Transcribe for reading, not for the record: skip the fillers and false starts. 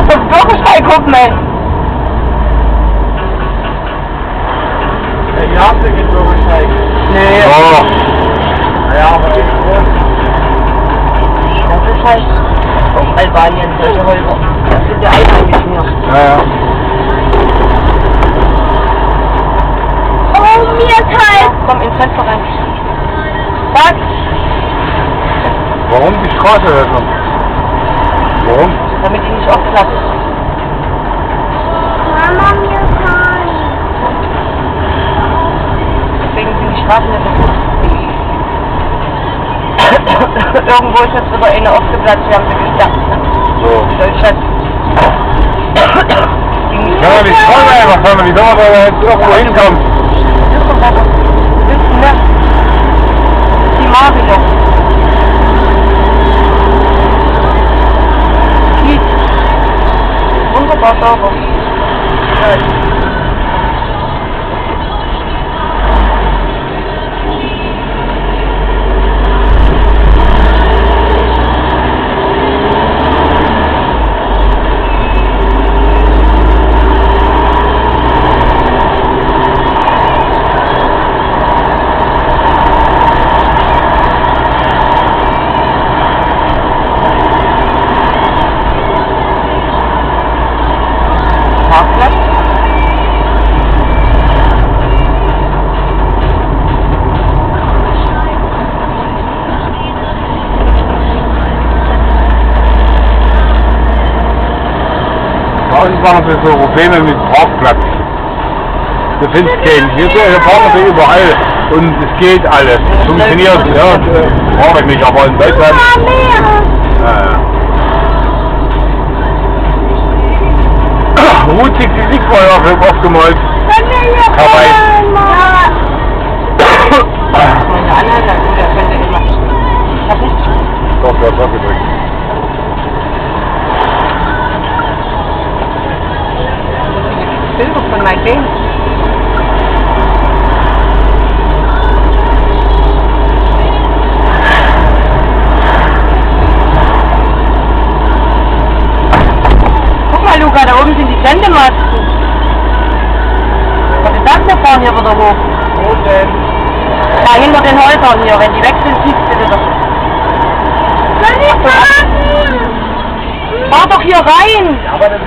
auf das Bürgersteig gucken, ey. Die erste geht Bürgersteig. Nee. Oh. Naja, aber die groß. Das ist halt auf Albanien, solche Häuser. Das sind ja Einheimischen hier. Ja, ja. Oh, mir ist heiß. Komm ins Fenster rein. Was? Warum die Straße öffnen? Warum? Damit die nicht aufplatzt. Mama, mir ist heiß. Deswegen sind die Straßen nicht so gut. Irgendwo ist jetzt sogar eine aufgeplatzt, wir haben sie gestärkt. So. Deutschland. Ja, die Straße einfach fahren, wie soll man da jetzt irgendwo hinkommen? Wissen, ne? Die mag ich doch. Kies. Wunderbar sauber. Ja. Parkplatz. Draußen machen wir so Probleme mit Parkplatz. Du findest keinen. Hier parken wir überall und es geht alles. Es funktioniert. Ja, brauche ich nicht, aber in Deutschland. Ja. Mutig die Siegfeuer aufgemalt. Dabei. Meine Anhänger, der könnte immer. Ich hab nicht. Doch, du hast auch gedrückt. Bilder von meinem Leben. Guck mal, Luca, da oben sind die Sendemasten. Was ist das da vorne hier wieder hoch? Wo denn? Da hinter den Häusern hier, wenn die weg sind, siehst du das. Soll ich fahren? Fahr doch hier rein! Aber das